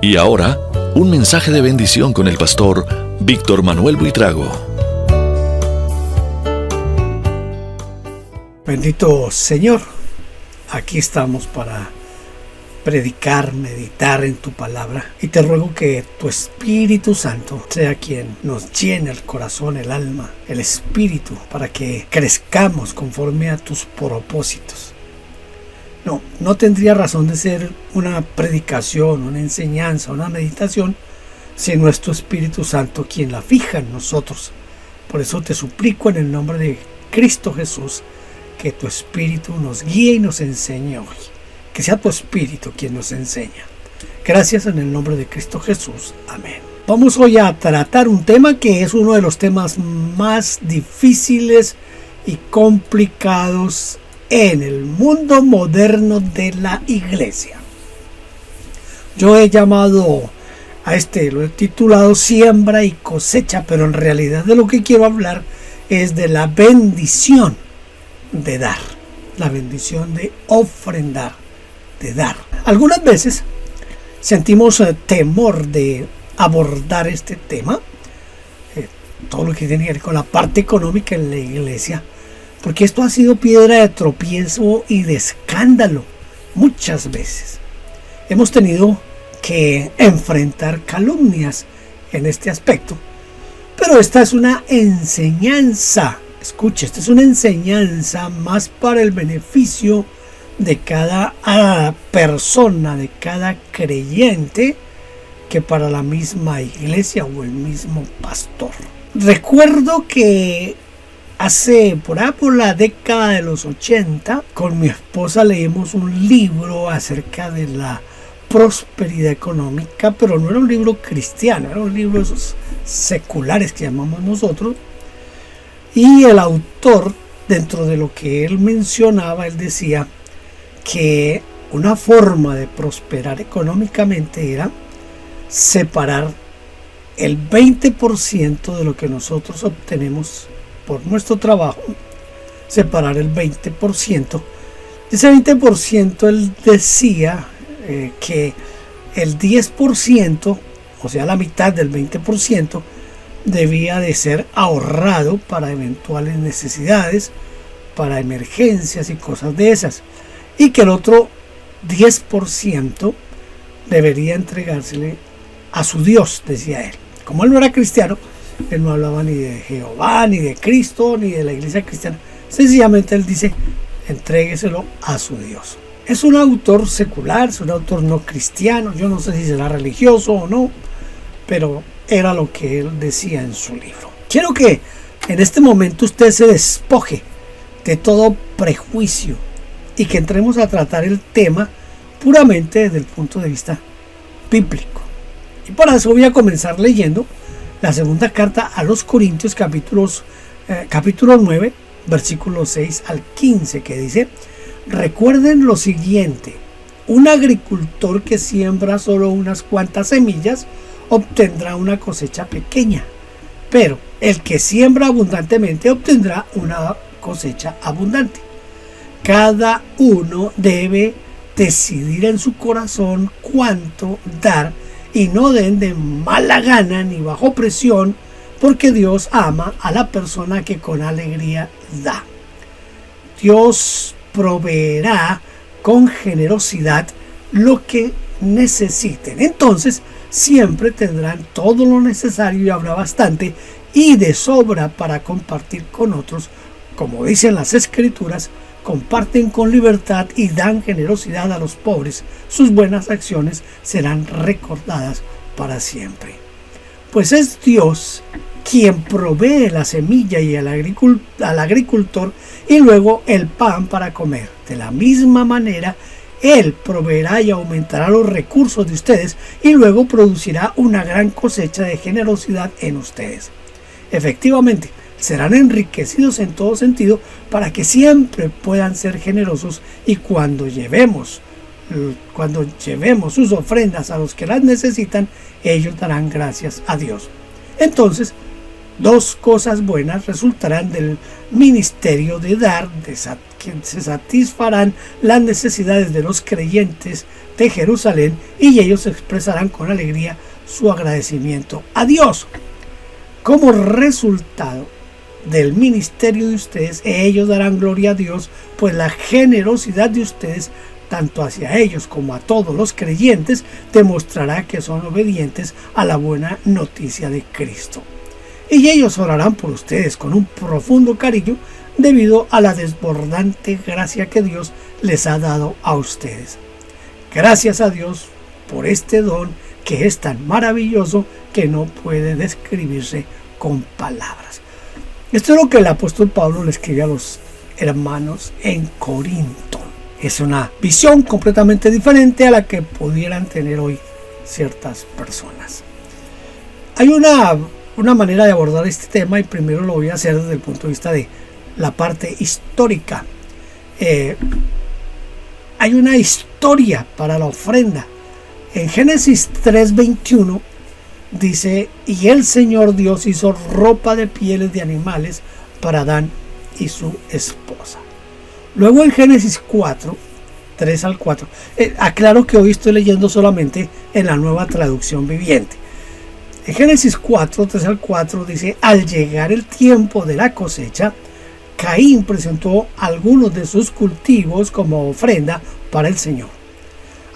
Y ahora, un mensaje de bendición con el pastor Víctor Manuel Buitrago. Bendito Señor, aquí estamos para predicar, meditar en tu palabra, y te ruego que tu Espíritu Santo sea quien nos llene el corazón, el alma, el espíritu, para que crezcamos conforme a tus propósitos. No tendría razón de ser una predicación, una enseñanza, una meditación, si no es tu Espíritu Santo quien la fija en nosotros. Por eso te suplico en el nombre de Cristo Jesús, que tu Espíritu nos guíe y nos enseñe hoy. Que sea tu Espíritu quien nos enseña. Gracias en el nombre de Cristo Jesús. Amén. Vamos hoy a tratar un tema que es uno de los temas más difíciles y complicados en el mundo moderno de la iglesia. Yo he llamado a lo he titulado Siembra y Cosecha, pero en realidad de lo que quiero hablar es de la bendición de dar, la bendición de ofrendar, de dar. Algunas veces sentimos temor de abordar este tema, todo lo que tiene que ver con la parte económica en la iglesia, porque esto ha sido piedra de tropiezo y de escándalo muchas veces. Hemos tenido que enfrentar calumnias en este aspecto, pero esta es una enseñanza. Escuche, esta es una enseñanza más para el beneficio de cada persona, de cada creyente, que para la misma iglesia o el mismo pastor. Recuerdo que hace por la década de los 80, con mi esposa leímos un libro acerca de la prosperidad económica, pero no era un libro cristiano, era un libro de esos seculares que llamamos nosotros. Y el autor, dentro de lo que él mencionaba, él decía que una forma de prosperar económicamente era separar el 20% de lo que nosotros obtenemos por nuestro trabajo, separar el 20%. Ese 20% él decía que el 10%, o sea la mitad del 20%, debía de ser ahorrado para eventuales necesidades, para emergencias y cosas de esas, y que el otro 10% debería entregársele a su Dios, decía él. Como él no era cristiano, él no hablaba ni de Jehová, ni de Cristo, ni de la iglesia cristiana. Sencillamente él dice, entrégueselo a su Dios. Es un autor secular, es un autor no cristiano. Yo no sé si será religioso o no, pero era lo que él decía en su libro. Quiero que en este momento usted se despoje de todo prejuicio y que entremos a tratar el tema puramente desde el punto de vista bíblico. Y para eso voy a comenzar leyendo la segunda carta a los Corintios, capítulo 9, versículos 6 al 15, que dice: recuerden lo siguiente, un agricultor que siembra solo unas cuantas semillas obtendrá una cosecha pequeña, pero el que siembra abundantemente obtendrá una cosecha abundante. Cada uno debe decidir en su corazón cuánto dar, y no den de mala gana ni bajo presión, porque Dios ama a la persona que con alegría da. Dios proveerá con generosidad lo que necesiten. Entonces siempre tendrán todo lo necesario y habrá bastante y de sobra para compartir con otros. Como dicen las Escrituras, comparten con libertad y dan generosidad a los pobres. Sus buenas acciones serán recordadas para siempre. Pues es Dios quien provee la semilla y al agricultor y luego el pan para comer. De la misma manera, Él proveerá y aumentará los recursos de ustedes y luego producirá una gran cosecha de generosidad en ustedes. Efectivamente, serán enriquecidos en todo sentido para que siempre puedan ser generosos, y cuando llevemos sus ofrendas a los que las necesitan, ellos darán gracias a Dios. Entonces, 2 cosas buenas resultarán del ministerio de dar, que se satisfarán las necesidades de los creyentes de Jerusalén y ellos expresarán con alegría su agradecimiento a Dios. Como resultado del ministerio de ustedes, ellos darán gloria a Dios, pues la generosidad de ustedes, tanto hacia ellos como a todos los creyentes, demostrará que son obedientes a la buena noticia de Cristo. Y ellos orarán por ustedes con un profundo cariño debido a la desbordante gracia que Dios les ha dado a ustedes. Gracias a Dios por este don que es tan maravilloso que no puede describirse con palabras. Esto es lo que el apóstol Pablo le escribe a los hermanos en Corinto. Es una visión completamente diferente a la que pudieran tener hoy ciertas personas. Hay una manera de abordar este tema, y primero lo voy a hacer desde el punto de vista de la parte histórica. Hay una historia para la ofrenda. En Génesis 3:21 dice: y el Señor Dios hizo ropa de pieles de animales para Adán y su esposa. Luego en Génesis 4, 3 al 4, aclaro que hoy estoy leyendo solamente en la Nueva Traducción Viviente. En Génesis 4, 3 al 4 dice: al llegar el tiempo de la cosecha, Caín presentó algunos de sus cultivos como ofrenda para el Señor.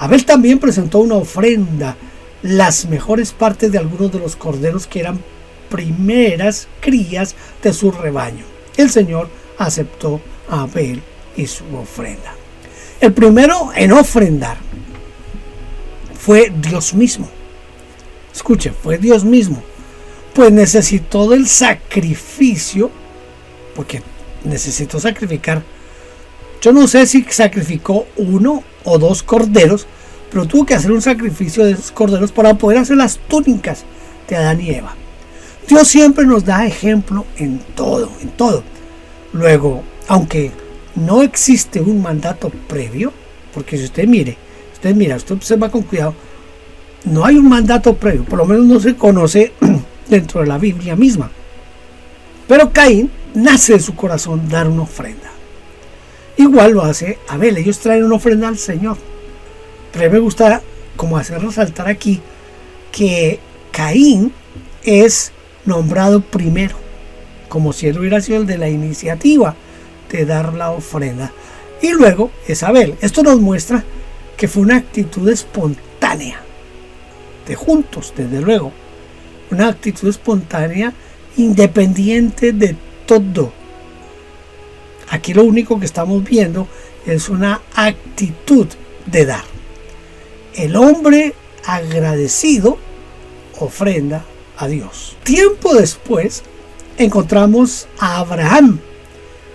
Abel también presentó una ofrenda, las mejores partes de algunos de los corderos que eran primeras crías de su rebaño. El Señor aceptó a Abel y su ofrenda. El primero en ofrendar fue Dios mismo. Escuche, fue Dios mismo, pues necesitó del sacrificio, porque necesitó sacrificar. Yo no sé si sacrificó 1 o 2 corderos, pero tuvo que hacer un sacrificio de esos corderos para poder hacer las túnicas de Adán y Eva. Dios siempre nos da ejemplo en todo, en todo. Luego, aunque no existe un mandato previo, porque si usted observa con cuidado, no hay un mandato previo, por lo menos no se conoce dentro de la Biblia misma. Pero Caín nace de su corazón dar una ofrenda. Igual lo hace Abel, ellos traen una ofrenda al Señor. Pero me gusta como hacer resaltar aquí que Caín es nombrado primero, como si él hubiera sido el de la iniciativa de dar la ofrenda. Y luego es Abel. Esto nos muestra que fue una actitud espontánea, de juntos, desde luego. Una actitud espontánea, independiente de todo. Aquí lo único que estamos viendo es una actitud de dar. El hombre agradecido ofrenda a Dios. Tiempo después encontramos a Abraham.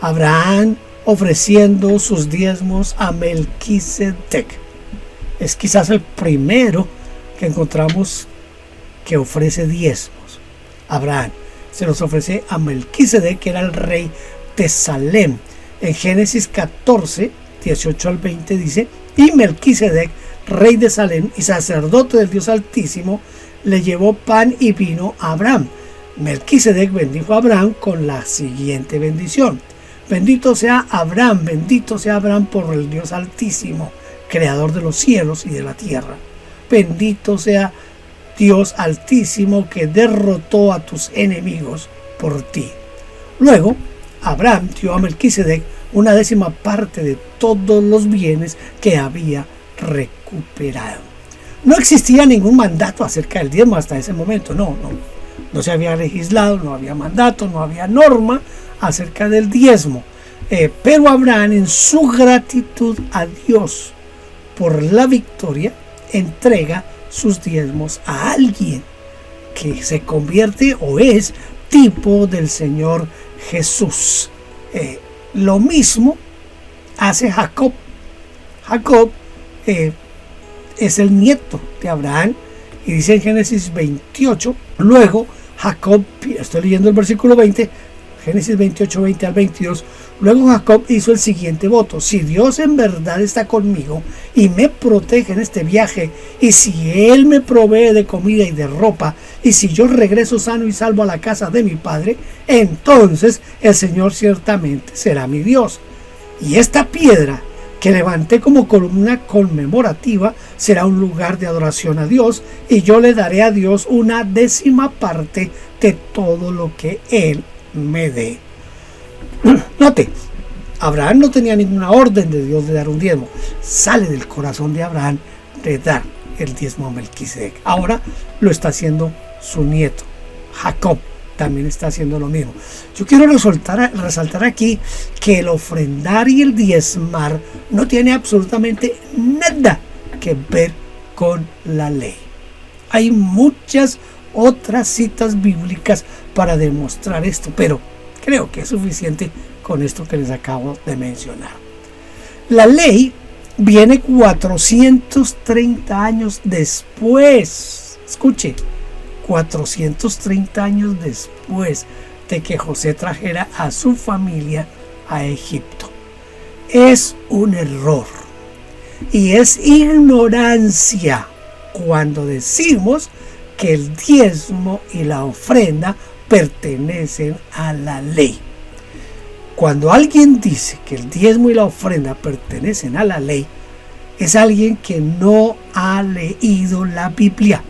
Abraham ofreciendo sus diezmos a Melquisedec. Es quizás el primero que encontramos que ofrece diezmos. Abraham se los ofrece a Melquisedec, que era el rey de Salem. En Génesis 14, 18 al 20 dice: y Melquisedec, rey de Salem y sacerdote del Dios Altísimo, le llevó pan y vino a Abraham. Melquisedec bendijo a Abraham con la siguiente bendición: bendito sea Abraham por el Dios Altísimo, creador de los cielos y de la tierra. Bendito sea Dios Altísimo, que derrotó a tus enemigos por ti. Luego Abraham dio a Melquisedec una 10ª parte de todos los bienes que había recuperado. No existía ningún mandato acerca del diezmo hasta ese momento. No se había legislado, no había mandato, no había norma acerca del diezmo. Pero Abraham, en su gratitud a Dios por la victoria, entrega sus diezmos a alguien que se convierte o es tipo del Señor Jesús. Lo mismo hace Jacob. Jacob es el nieto de Abraham, y dice en Génesis 28, luego Jacob, estoy leyendo el versículo 20, Génesis 28, 20 al 22. Luego Jacob hizo el siguiente voto: si Dios en verdad está conmigo y me protege en este viaje, y si Él me provee de comida y de ropa, y si yo regreso sano y salvo a la casa de mi padre, entonces el Señor ciertamente será mi Dios. Y esta piedra que levanté como columna conmemorativa será un lugar de adoración a Dios, y yo le daré a Dios 1/10 de todo lo que Él me dé. Note, Abraham no tenía ninguna orden de Dios de dar un diezmo. Sale del corazón de Abraham de dar el diezmo a Melquisedec. Ahora lo está haciendo su nieto, Jacob. También está haciendo lo mismo. Yo quiero resaltar aquí que el ofrendar y el diezmar no tiene absolutamente nada que ver con la ley. Hay muchas otras citas bíblicas para demostrar esto, pero creo que es suficiente con esto que les acabo de mencionar. La ley viene 430 años después. Escuche, 430 años después de que José trajera a su familia a Egipto. Es un error y es ignorancia cuando decimos que el diezmo y la ofrenda pertenecen a la ley. Cuando alguien dice que el diezmo y la ofrenda pertenecen a la ley, es alguien que no ha leído la Biblia.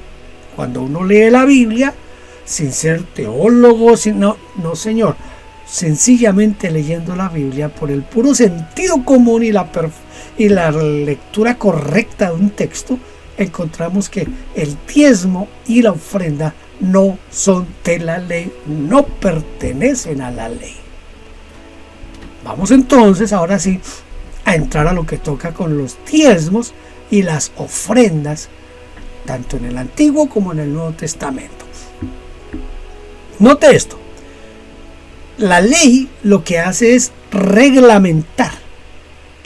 Cuando uno lee la Biblia, sin ser teólogo, no señor, sencillamente leyendo la Biblia por el puro sentido común y la lectura correcta de un texto, encontramos que el diezmo y la ofrenda no son de la ley, no pertenecen a la ley. Vamos entonces, ahora sí, a entrar a lo que toca con los diezmos y las ofrendas, tanto en el Antiguo como en el Nuevo Testamento. Note esto: la ley lo que hace es reglamentar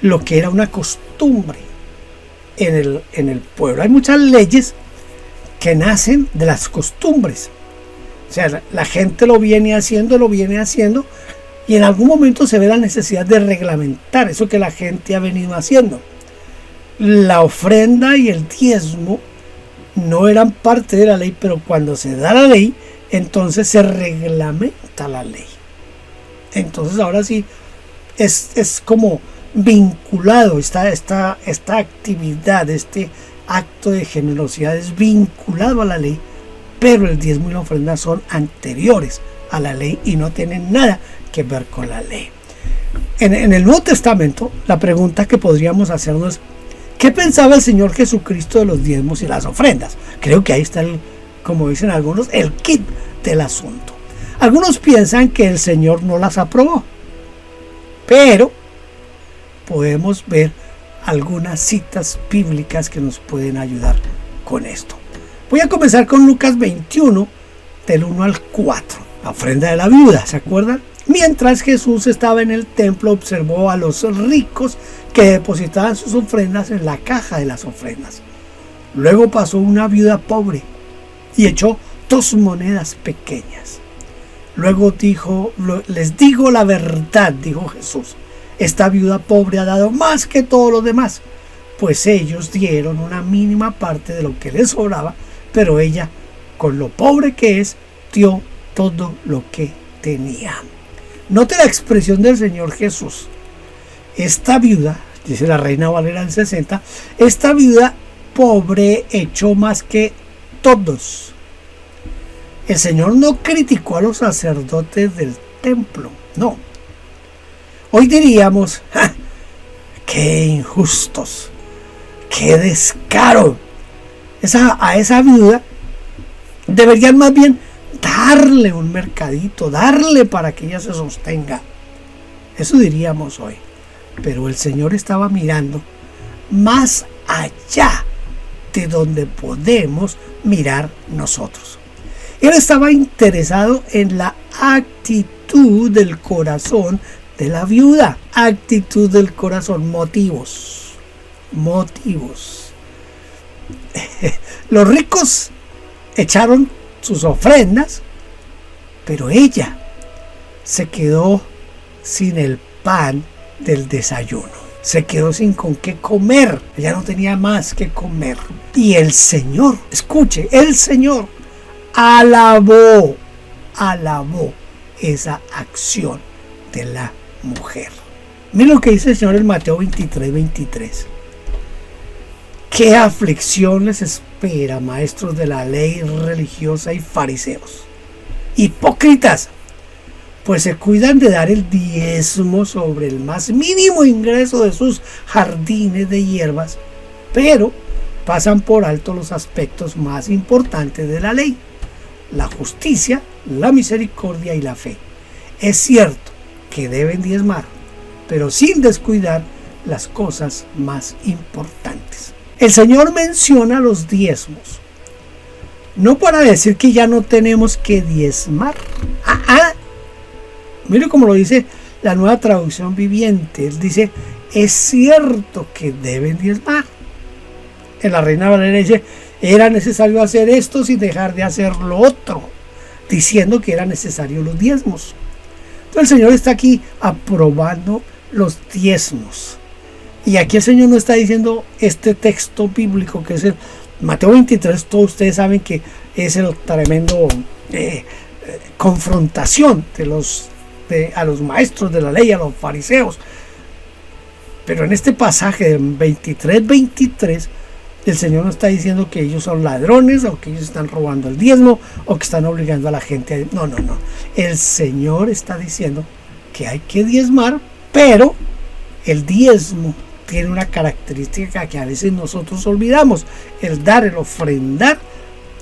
lo que era una costumbre en el pueblo. Hay muchas leyes que nacen de las costumbres. O sea, la gente lo viene haciendo, y en algún momento se ve la necesidad de reglamentar eso que la gente ha venido haciendo. La ofrenda y el diezmo no eran parte de la ley, pero cuando se da la ley, entonces se reglamenta la ley. Entonces ahora sí es como vinculado esta actividad, este acto de generosidad es vinculado a la ley, pero el diezmo y la ofrenda son anteriores a la ley y no tienen nada que ver con la ley. En el Nuevo Testamento, la pregunta que podríamos hacernos es: ¿qué pensaba el Señor Jesucristo de los diezmos y las ofrendas? Creo que ahí está, como dicen algunos, el kit del asunto. Algunos piensan que el Señor no las aprobó, pero podemos ver algunas citas bíblicas que nos pueden ayudar con esto. Voy a comenzar con Lucas 21, del 1 al 4, la ofrenda de la viuda, ¿se acuerdan? Mientras Jesús estaba en el templo, observó a los ricos que depositaban sus ofrendas en la caja de las ofrendas. Luego pasó una viuda pobre y echó 2 monedas pequeñas. Luego dijo: les digo la verdad, dijo Jesús, esta viuda pobre ha dado más que todos los demás, pues ellos dieron una mínima parte de lo que les sobraba, pero ella, con lo pobre que es, dio todo lo que tenía. Note la expresión del Señor Jesús. Esta viuda, dice la Reina Valera en 60, esta viuda pobre echó más que todos. El Señor no criticó a los sacerdotes del templo, no. Hoy diríamos: ¡ja! ¡Qué injustos! ¡Qué descaro! A esa viuda deberían más bien darle un mercadito, darle para que ella se sostenga. Eso diríamos hoy. Pero el Señor estaba mirando más allá de donde podemos mirar nosotros. Él estaba interesado en la actitud del corazón de la viuda. Actitud del corazón, motivos. Los ricos echaron sus ofrendas, pero ella se quedó sin el pan del desayuno. Se quedó sin con qué comer. Ella no tenía más que comer. Y el Señor, escuche, el Señor alabó esa acción de la mujer. Mira lo que dice el Señor en Mateo 23:23. ¿Qué aflicción les espera, maestros de la ley religiosa y fariseos? Hipócritas, pues se cuidan de dar el diezmo sobre el más mínimo ingreso de sus jardines de hierbas, pero pasan por alto los aspectos más importantes de la ley: la justicia, la misericordia y la fe. Es cierto que deben diezmar, pero sin descuidar las cosas más importantes. El Señor menciona los diezmos, no para decir que ya no tenemos que diezmar. Mire cómo lo dice la Nueva Traducción Viviente. Él dice, es cierto que deben diezmar. En la Reina Valera dice, era necesario hacer esto sin dejar de hacer lo otro, diciendo que eran necesarios los diezmos. Entonces el Señor está aquí aprobando los diezmos. Y aquí el Señor nos está diciendo este texto bíblico que es el Mateo 23. Todos ustedes saben que es el tremendo confrontación a los maestros de la ley, a los fariseos. Pero en este pasaje de 23:23 el Señor no está diciendo que ellos son ladrones, o que ellos están robando el diezmo, o que están obligando a la gente a... No. El Señor está diciendo que hay que diezmar, pero el diezmo tiene una característica que a veces nosotros olvidamos. El dar, el ofrendar,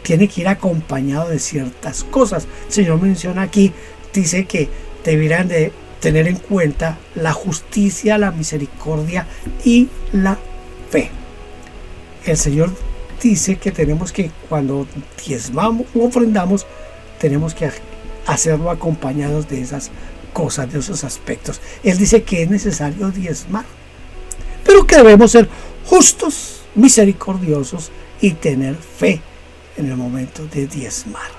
tiene que ir acompañado de ciertas cosas. El Señor menciona aquí, dice que deberán de tener en cuenta la justicia, la misericordia y la fe. El Señor dice que tenemos que, cuando diezmamos o ofrendamos, tenemos que hacerlo acompañados de esas cosas, de esos aspectos. Él dice que es necesario diezmar, pero que debemos ser justos, misericordiosos y tener fe en el momento de diezmar.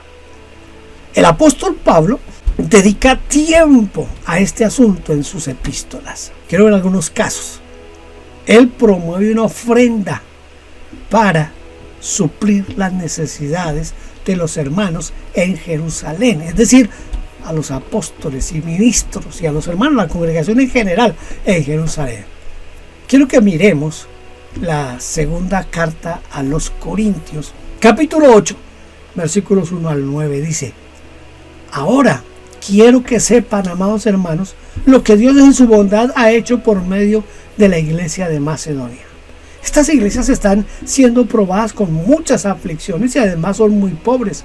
El apóstol Pablo dedica tiempo a este asunto en sus epístolas. Quiero ver algunos casos. Él promueve una ofrenda para suplir las necesidades de los hermanos en Jerusalén, es decir, a los apóstoles y ministros y a los hermanos, la congregación en general en Jerusalén. Quiero que miremos la segunda carta a los Corintios, capítulo 8, versículos 1 al 9. Dice: ahora quiero que sepan, amados hermanos, lo que Dios en su bondad ha hecho por medio de la iglesia de Macedonia. Estas iglesias están siendo probadas con muchas aflicciones y además son muy pobres,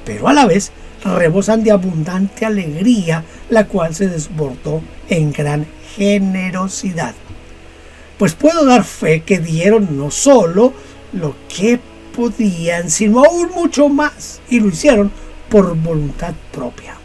pero a la vez rebosan de abundante alegría, la cual se desbordó en gran generosidad. Pues puedo dar fe que dieron no solo lo que podían, sino aún mucho más, y lo hicieron por voluntad propia.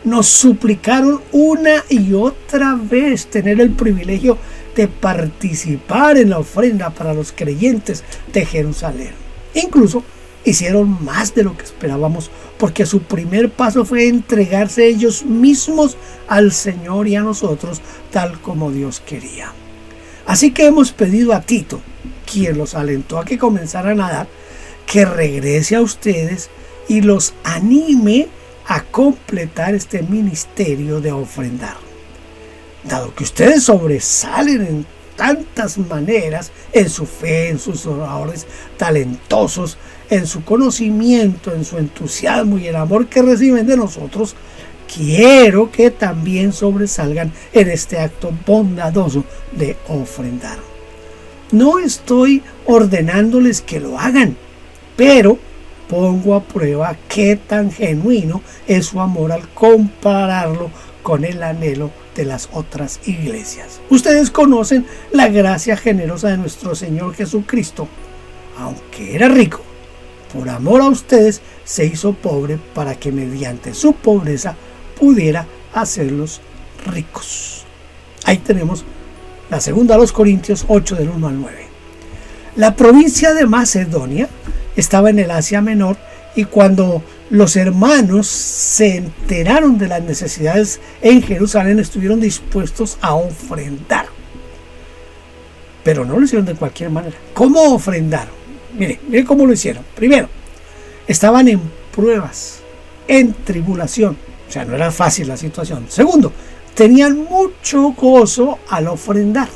Nos suplicaron una y otra vez tener el privilegio de participar en la ofrenda para los creyentes de Jerusalén. Incluso hicieron más de lo que esperábamos, porque su primer paso fue entregarse ellos mismos al Señor y a nosotros, tal como Dios quería. Así que hemos pedido a Tito, quien los alentó a que comenzaran a dar, que regrese a ustedes y los anime a completar este ministerio de ofrendar. Dado que ustedes sobresalen en tantas maneras, en su fe, en sus oradores talentosos, en su conocimiento, en su entusiasmo y el amor que reciben de nosotros, quiero que también sobresalgan en este acto bondadoso de ofrendar. No estoy ordenándoles que lo hagan, pero pongo a prueba qué tan genuino es su amor al compararlo con el anhelo de las otras iglesias. Ustedes conocen la gracia generosa de nuestro Señor Jesucristo. Aunque era rico, por amor a ustedes se hizo pobre, para que mediante su pobreza pudiera hacerlos ricos. Ahí tenemos la segunda a los Corintios 8 del 1 al 9. La provincia de Macedonia estaba en el Asia Menor, y cuando los hermanos se enteraron de las necesidades en Jerusalén, estuvieron dispuestos a ofrendar. Pero no lo hicieron de cualquier manera. ¿Cómo ofrendaron? Mire cómo lo hicieron. Primero, estaban en pruebas, en tribulación. O sea, no era fácil la situación. Segundo, tenían mucho gozo al ofrendar.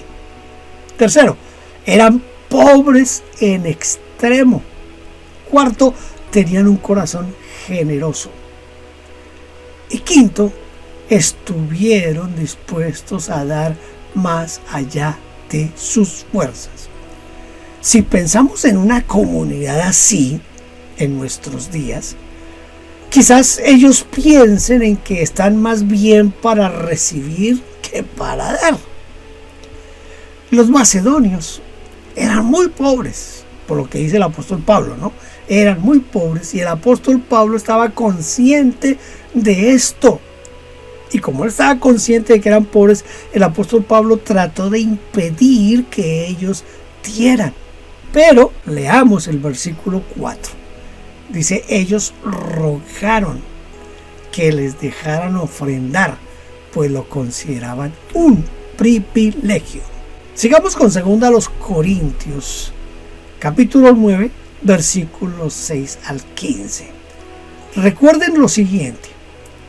Tercero, eran pobres en extremo. Cuarto, tenían un corazón generoso. Y quinto, estuvieron dispuestos a dar más allá de sus fuerzas. Si pensamos en una comunidad así en nuestros días, quizás ellos piensen en que están más bien para recibir que para dar. Los macedonios eran muy pobres, por lo que dice el apóstol Pablo, ¿no? Eran muy pobres y el apóstol Pablo estaba consciente de esto. Y como él estaba consciente de que eran pobres, el apóstol Pablo trató de impedir que ellos dieran. Pero leamos el versículo 4. Dice, ellos rogaron que les dejaran ofrendar, pues lo consideraban un privilegio. Sigamos con 2 Corintios, capítulo 9, versículos 6 al 15. Recuerden lo siguiente: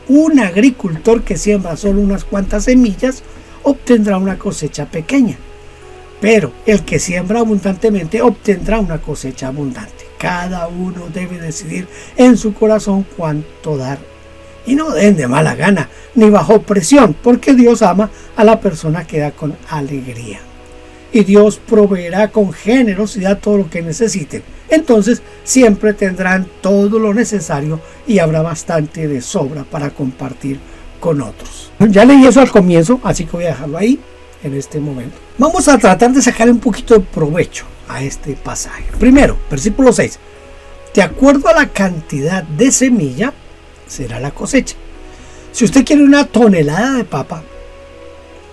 un agricultor que siembra solo unas cuantas semillas obtendrá una cosecha pequeña, pero el que siembra abundantemente obtendrá una cosecha abundante. Cada uno debe decidir en su corazón cuánto dar, y no den de mala gana ni bajo presión, porque Dios ama a la persona que da con alegría, y Dios proveerá con generosidad todo lo que necesiten. Entonces siempre tendrán todo lo necesario y habrá bastante de sobra para compartir con otros. Ya leí eso al comienzo, así que voy a dejarlo ahí en este momento. Vamos a tratar de sacar un poquito de provecho a este pasaje. Primero, versículo 6. De acuerdo a la cantidad de semilla, será la cosecha. Si usted quiere una tonelada de papa,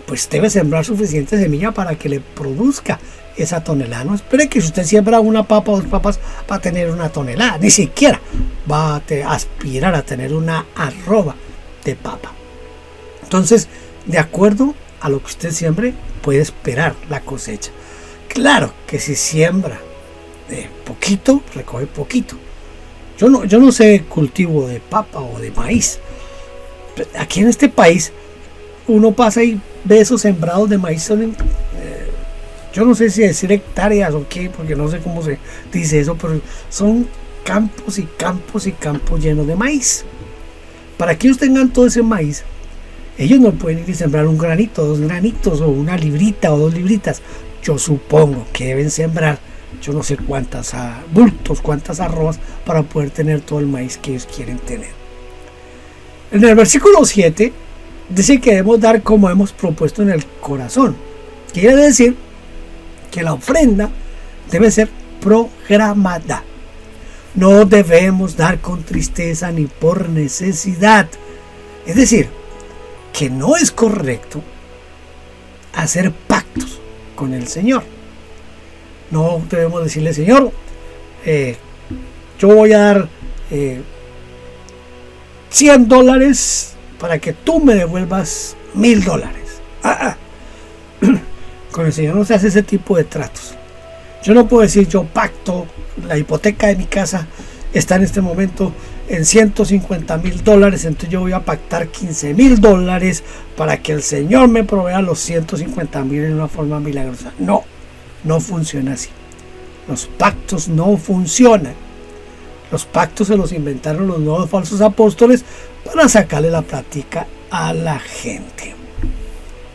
pues debe sembrar suficiente semilla para que le produzca esa tonelada. No espere que si usted siembra una papa o 2 papas va a tener una tonelada. Ni siquiera va a aspirar a tener una arroba de papa. Entonces, de acuerdo a lo que usted siembre, puede esperar la cosecha. Claro que si siembra de poquito, recoge poquito. Yo no sé cultivo de papa o de maíz. Aquí en este país uno pasa y ve esos sembrados de maíz. Yo no sé si decir hectáreas o qué, porque no sé cómo se dice eso, pero son campos y campos y campos llenos de maíz. Para que ellos tengan todo ese maíz, ellos no pueden ir y sembrar un granito, 2 granitos, o una librita o 2 libritas. Yo supongo que deben sembrar, yo no sé cuántas bultos, cuántas arrobas para poder tener todo el maíz que ellos quieren tener. En el versículo 7 dice que debemos dar como hemos propuesto en el corazón. Quiere decir que la ofrenda debe ser programada. No debemos dar con tristeza ni por necesidad. Es decir, que no es correcto hacer pactos con el Señor. No debemos decirle, Señor, yo voy a dar $100 para que tú me devuelvas $1,000. Con el Señor no se hace ese tipo de tratos. Yo no puedo decir, yo pacto, la hipoteca de mi casa está en este momento en $150,000, entonces yo voy a pactar $15,000 para que el Señor me provea los 150,000 en una forma milagrosa. No funciona así. Los pactos no funcionan. Los pactos se los inventaron los nuevos falsos apóstoles para sacarle la plática a la gente.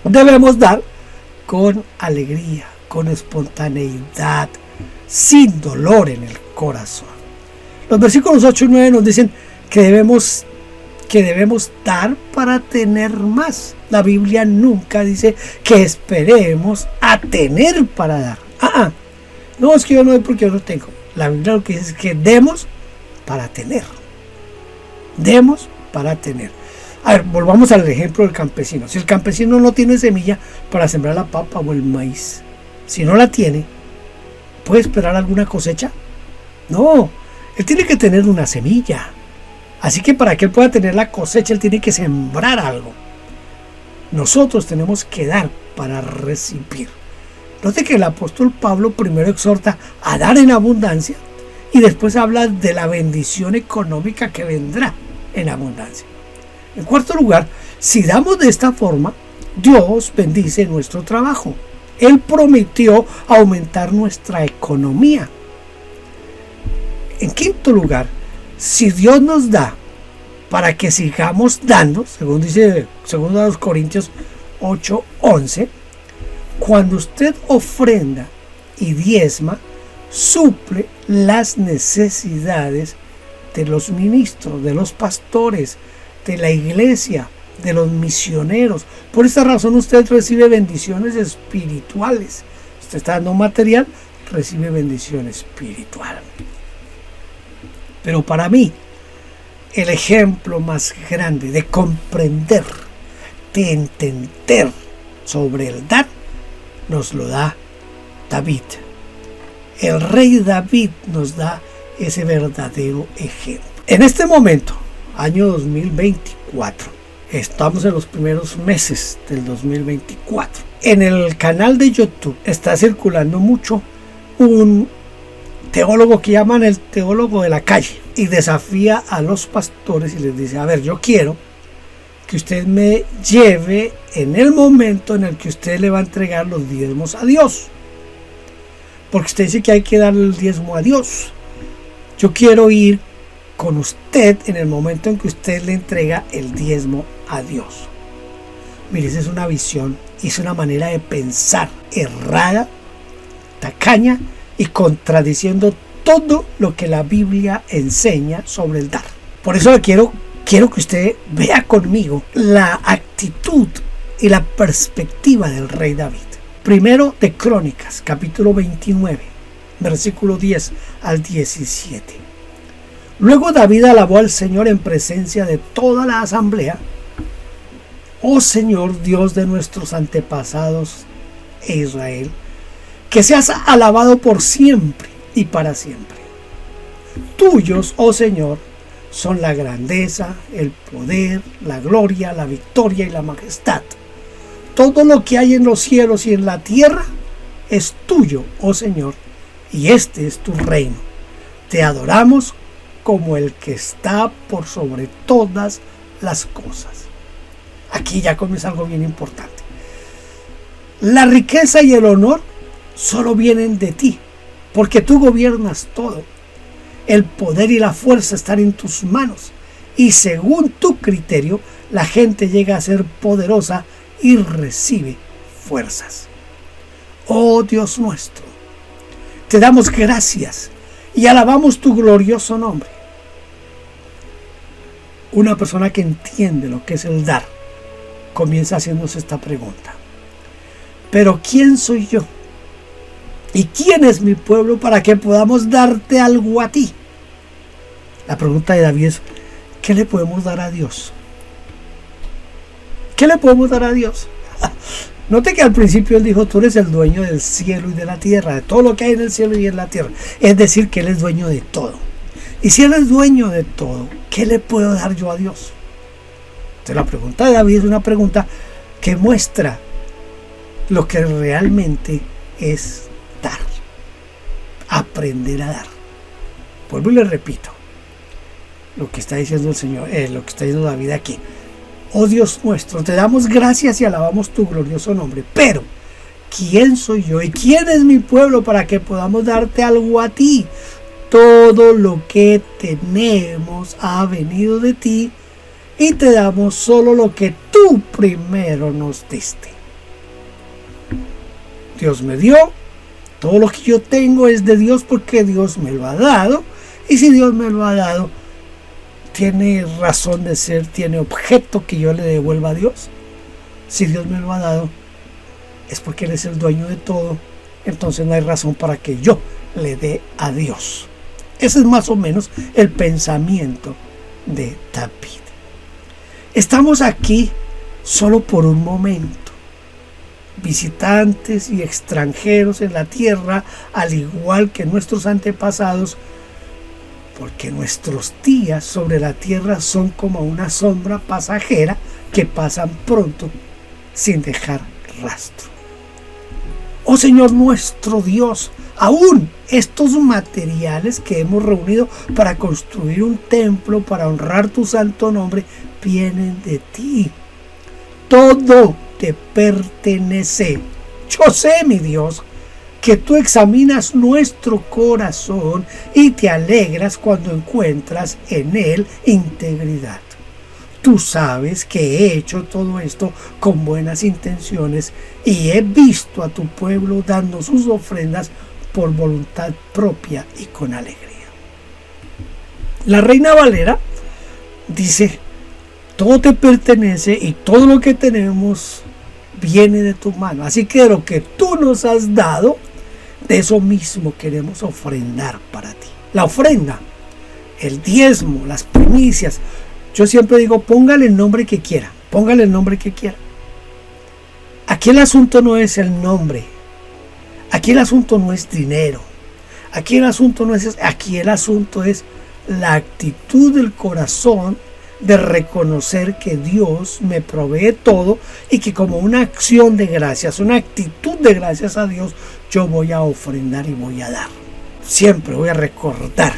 Debemos dar con alegría, con espontaneidad, sin dolor en el corazón. Los versículos 8 y 9 nos dicen que debemos dar para tener más. La Biblia nunca dice que esperemos a tener para dar. No, es que yo no doy porque yo no tengo. La Biblia lo que dice es que demos para tener. Demos para tener. A ver, volvamos al ejemplo del campesino. Si el campesino no tiene semilla para sembrar la papa o el maíz, si no la tiene, ¿puede esperar alguna cosecha? No, él tiene que tener una semilla. Así que para que él pueda tener la cosecha, él tiene que sembrar algo. Nosotros tenemos que dar para recibir. Note que el apóstol Pablo primero exhorta a dar en abundancia y después habla de la bendición económica que vendrá en abundancia. En cuarto lugar, si damos de esta forma, Dios bendice nuestro trabajo. Él prometió aumentar nuestra economía. En quinto lugar, si Dios nos da para que sigamos dando, según dice 2 Corintios 8:11, cuando usted ofrenda y diezma, suple las necesidades de los ministros, de los pastores, de la iglesia, de los misioneros. Por esta razón usted recibe bendiciones espirituales. Usted está dando material, recibe bendición espiritual. Pero para mí, el ejemplo más grande de comprender, de entender sobre el dar, nos lo da David. El rey David nos da ese verdadero ejemplo. En este momento, año 2024, estamos en los primeros meses del 2024. En el canal de YouTube está circulando mucho un teólogo que llaman el teólogo de la calle y desafía a los pastores y les dice: a ver, yo quiero que usted me lleve en el momento en el que usted le va a entregar los diezmos a Dios, porque usted dice que hay que darle el diezmo a Dios. Yo quiero ir con usted en el momento en que usted le entrega el diezmo a Dios. Mire, esa es una visión y es una manera de pensar errada, tacaña y contradiciendo todo lo que la Biblia enseña sobre el dar. Por eso quiero que usted vea conmigo la actitud y la perspectiva del rey David. Primero de Crónicas, capítulo 29, versículo 10 al 17. Luego David alabó al Señor en presencia de toda la asamblea: oh Señor, Dios de nuestros antepasados e Israel, que seas alabado por siempre y para siempre. Tuyos, oh Señor, son la grandeza, el poder, la gloria, la victoria y la majestad. Todo lo que hay en los cielos y en la tierra es tuyo, oh Señor, y este es tu reino. Te adoramos como el que está por sobre todas las cosas. Aquí ya comienza algo bien importante. La riqueza y el honor solo vienen de ti, porque tú gobiernas todo. El poder y la fuerza están en tus manos, y según tu criterio, la gente llega a ser poderosa y recibe fuerzas. Oh Dios nuestro, te damos gracias y alabamos tu glorioso nombre. Una persona que entiende lo que es el dar comienza haciéndose esta pregunta: ¿pero quién soy yo? ¿Y quién es mi pueblo para que podamos darte algo a ti? La pregunta de David es: ¿qué le podemos dar a Dios? ¿Qué le podemos dar a Dios? Note que al principio él dijo: tú eres el dueño del cielo y de la tierra, de todo lo que hay en el cielo y en la tierra. Es decir, que él es dueño de todo. Y si él es dueño de todo, ¿qué le puedo dar yo a Dios? Entonces la pregunta de David es una pregunta que muestra lo que realmente es dar, aprender a dar. Vuelvo y le repito lo que está diciendo el Señor, lo que está diciendo David aquí. Oh Dios nuestro, te damos gracias y alabamos tu glorioso nombre, pero ¿quién soy yo y quién es mi pueblo para que podamos darte algo a ti? Todo lo que tenemos ha venido de ti y te damos solo lo que tú primero nos diste. Dios me dio, todo lo que yo tengo es de Dios porque Dios me lo ha dado, y si Dios me lo ha dado, tiene razón de ser, tiene objeto que yo le devuelva a Dios. Si Dios me lo ha dado, es porque Él es el dueño de todo, entonces no hay razón para que yo le dé a Dios. Ese es más o menos el pensamiento de David. Estamos aquí solo por un momento, visitantes y extranjeros en la tierra, al igual que nuestros antepasados. porque nuestros días sobre la tierra son como una sombra pasajera que pasan pronto sin dejar rastro. Oh Señor nuestro Dios, aún estos materiales que hemos reunido para construir un templo, para honrar tu santo nombre, vienen de ti. Todo te pertenece. Yo sé, mi Dios, que tú examinas nuestro corazón y te alegras cuando encuentras en él integridad. Tú sabes que he hecho todo esto con buenas intenciones y he visto a tu pueblo dando sus ofrendas por voluntad propia y con alegría. La Reina Valera dice: todo te pertenece y todo lo que tenemos viene de tu mano. Así que de lo que tú nos has dado, de eso mismo queremos ofrendar para ti. La ofrenda, el diezmo, las primicias. Yo siempre digo, póngale el nombre que quiera. Póngale el nombre que quiera. Aquí el asunto no es el nombre. Aquí el asunto no es dinero. Aquí el asunto no es... Aquí el asunto es la actitud del corazón de reconocer que Dios me provee todo y que como una acción de gracias, una actitud de gracias a Dios, yo voy a ofrendar y voy a dar. Siempre voy a recordar.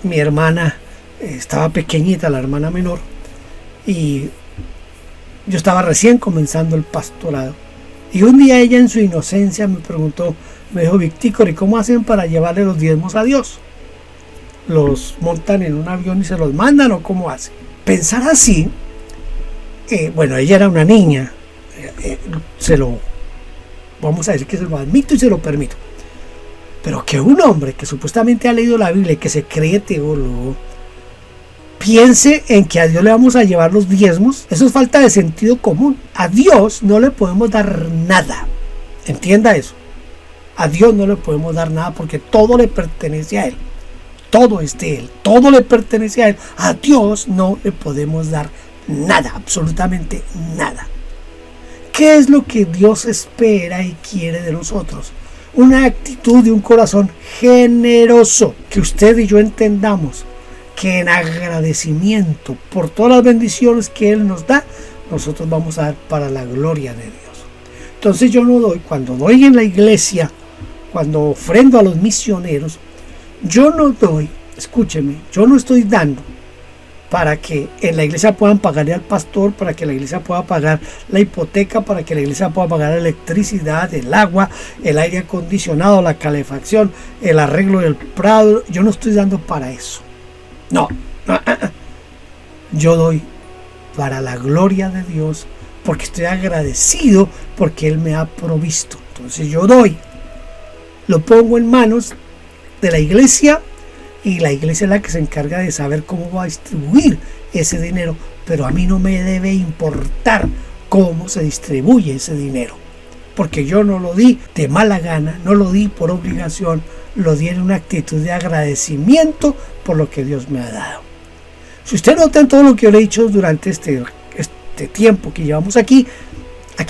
Mi hermana estaba pequeñita, la hermana menor, y yo estaba recién comenzando el pastorado. Y un día ella en su inocencia me preguntó, me dijo: Victícor, ¿y cómo hacen para llevarle los diezmos a Dios? ¿Los montan en un avión y se los mandan o cómo hacen? Pensar así, bueno, ella era una niña, vamos a decir que se lo admito y se lo permito. Pero que un hombre que supuestamente ha leído la Biblia y que se cree teólogo piense en que a Dios le vamos a llevar los diezmos, eso es falta de sentido común. A Dios no le podemos dar nada. Entienda eso. A Dios no le podemos dar nada porque todo le pertenece a Él. Todo es de Él. Todo le pertenece a Él. A Dios no le podemos dar nada, absolutamente nada. ¿Qué es lo que Dios espera y quiere de nosotros? Una actitud de un corazón generoso. Que usted y yo entendamos que en agradecimiento por todas las bendiciones que Él nos da, nosotros vamos a dar para la gloria de Dios. Entonces yo no doy, cuando doy en la iglesia, cuando ofrendo a los misioneros, yo no doy, escúcheme, yo no estoy dando para que en la iglesia puedan pagarle al pastor, para que la iglesia pueda pagar la hipoteca, para que la iglesia pueda pagar la electricidad, el agua, el aire acondicionado, la calefacción, el arreglo del prado. Yo no estoy dando para eso. No. Yo doy para la gloria de Dios, porque estoy agradecido porque Él me ha provisto. Entonces yo doy, lo pongo en manos de la iglesia, y la iglesia es la que se encarga de saber cómo va a distribuir ese dinero, pero a mí no me debe importar cómo se distribuye ese dinero, porque yo no lo di de mala gana, no lo di por obligación, lo di en una actitud de agradecimiento por lo que Dios me ha dado. Si usted nota en todo lo que yo le he dicho durante este tiempo que llevamos aquí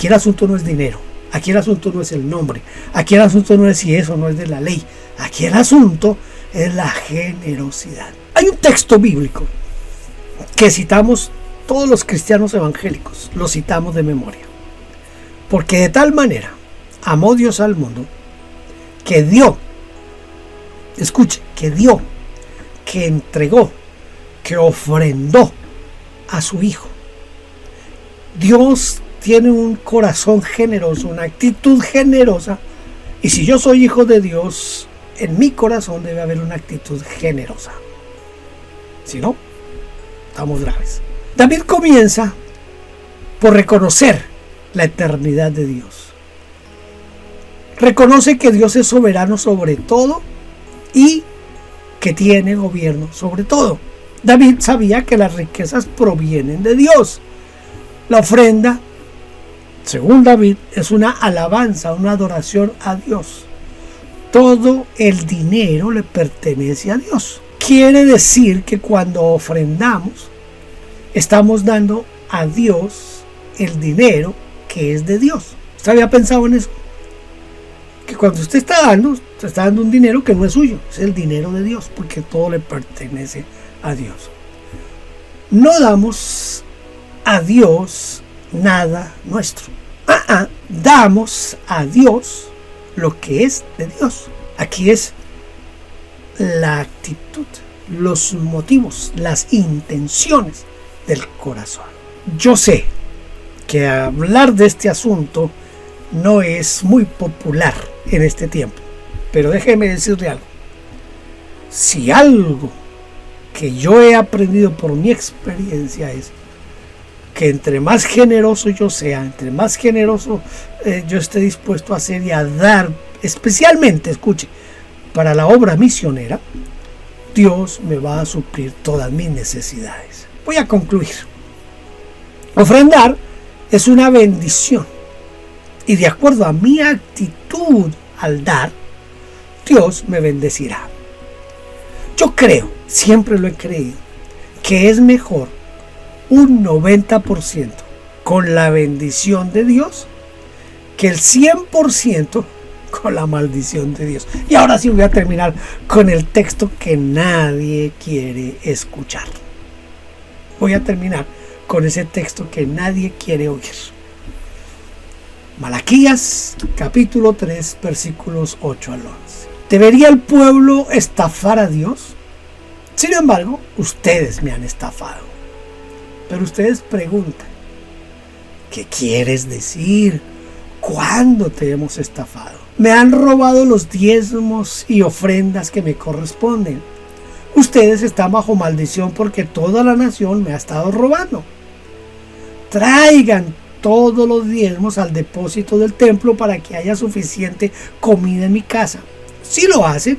el asunto no es dinero, aquí el asunto no es el nombre, aquí el asunto no es si eso no es de la ley, aquí el asunto es la generosidad. Hay un texto bíblico que citamos todos los cristianos evangélicos, lo citamos de memoria, porque de tal manera amó Dios al mundo que dio, escuche, que entregó, que ofrendó a su Hijo. Dios tiene un corazón generoso, una actitud generosa, y si yo soy hijo de Dios, en mi corazón debe haber una actitud generosa. Si no, estamos graves. David comienza por reconocer la eternidad de Dios. Reconoce que Dios es soberano sobre todo y que tiene gobierno sobre todo. David sabía que las riquezas provienen de Dios. La ofrenda, según David, es una alabanza, una adoración a Dios. Todo el dinero le pertenece a Dios. Quiere decir que cuando ofrendamos, estamos dando a Dios el dinero que es de Dios. ¿Usted había pensado en eso? Porque cuando usted está dando un dinero que no es suyo, es el dinero de Dios, porque todo le pertenece a Dios. No damos a Dios nada nuestro. Damos a Dios lo que es de Dios. Aquí es la actitud, los motivos, las intenciones del corazón. Yo sé que hablar de este asunto no es muy popular en este tiempo, pero déjeme decirle algo. Si algo que yo he aprendido por mi experiencia es que entre más generoso yo sea, entre más generoso yo esté dispuesto a hacer y a dar, especialmente, escuche, para la obra misionera, Dios me va a suplir todas mis necesidades. Voy a concluir. Ofrendar es una bendición y de acuerdo a mi actitud al dar, Dios me bendecirá. Yo creo, siempre lo he creído, que es mejor un 90% con la bendición de Dios que el 100% con la maldición de Dios. Y ahora sí voy a terminar con el texto que nadie quiere escuchar. Voy a terminar con ese texto que nadie quiere oír. Malaquías capítulo 3 versículos 8 al 11. ¿Debería el pueblo estafar a Dios? Sin embargo, ustedes me han estafado. Pero ustedes preguntan, ¿qué quieres decir? ¿Cuándo te hemos estafado? Me han robado los diezmos y ofrendas que me corresponden. Ustedes están bajo maldición porque toda la nación me ha estado robando. Traigan todos los diezmos al depósito del templo para que haya suficiente comida en mi casa. Si lo hacen,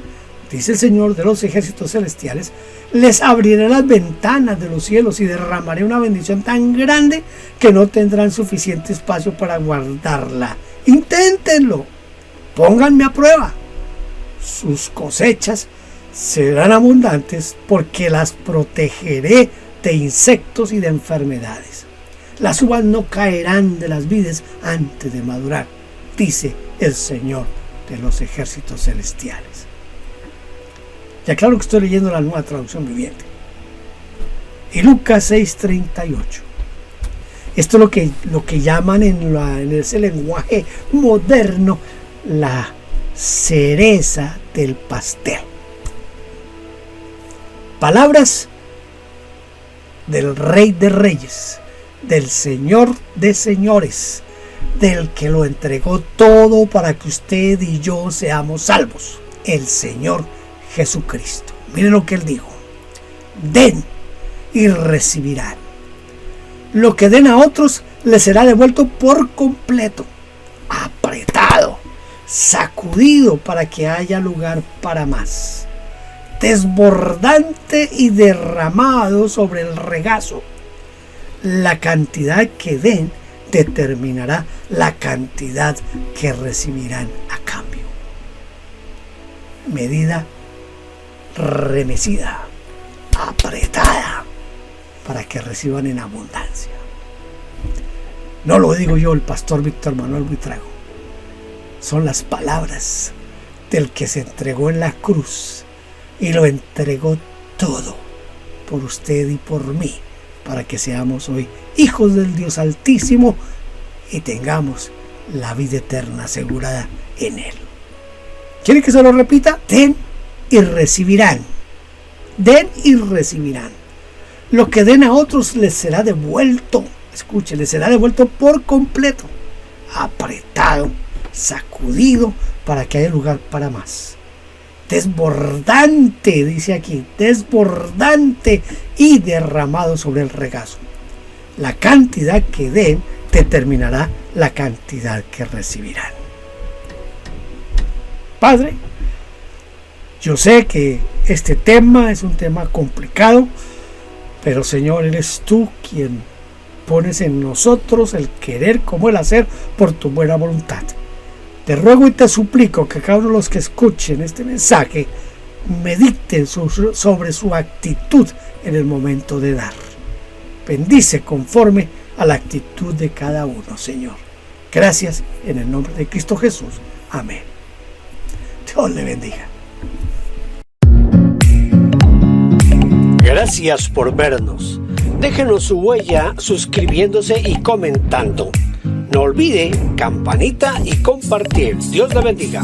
dice el Señor de los ejércitos celestiales, les abriré las ventanas de los cielos y derramaré una bendición tan grande que no tendrán suficiente espacio para guardarla. Inténtenlo, pónganme a prueba. Sus cosechas serán abundantes porque las protegeré de insectos y de enfermedades. Las uvas no caerán de las vides antes de madurar, dice el Señor de los ejércitos celestiales. Ya claro que estoy leyendo la Nueva Traducción Viviente. Y Lucas 6:38. Esto es lo que llaman en ese lenguaje moderno la cereza del pastel. Palabras del Rey de Reyes, del Señor de Señores, del que lo entregó todo para que usted y yo seamos salvos, el Señor Jesucristo. Miren lo que Él dijo: den y recibirán. Lo que den a otros les será devuelto por completo, apretado, sacudido para que haya lugar para más, desbordante y derramado sobre el regazo. La cantidad que den determinará la cantidad que recibirán a cambio. Medida remecida, apretada, para que reciban en abundancia. No lo digo yo, el pastor Víctor Manuel Buitrago. Son las palabras del que se entregó en la cruz y lo entregó todo por usted y por mí, para que seamos hoy hijos del Dios Altísimo y tengamos la vida eterna asegurada en Él. ¿Quiere que se lo repita? Den y recibirán. Den y recibirán. Lo que den a otros les será devuelto. Escuche, les será devuelto por completo, apretado, sacudido, para que haya lugar para más. Desbordante, dice aquí, desbordante y derramado sobre el regazo. La cantidad que den determinará la cantidad que recibirán. Padre, yo sé que este tema es un tema complicado, pero Señor, eres tú quien pones en nosotros el querer como el hacer por tu buena voluntad. Te ruego y te suplico que cada uno de los que escuchen este mensaje mediten sobre su actitud en el momento de dar. Bendice conforme a la actitud de cada uno, Señor. Gracias en el nombre de Cristo Jesús. Amén Dios le bendiga. Gracias por vernos. Déjenos su huella suscribiéndose y comentando. No olvide campanita y compartir. Dios le bendiga.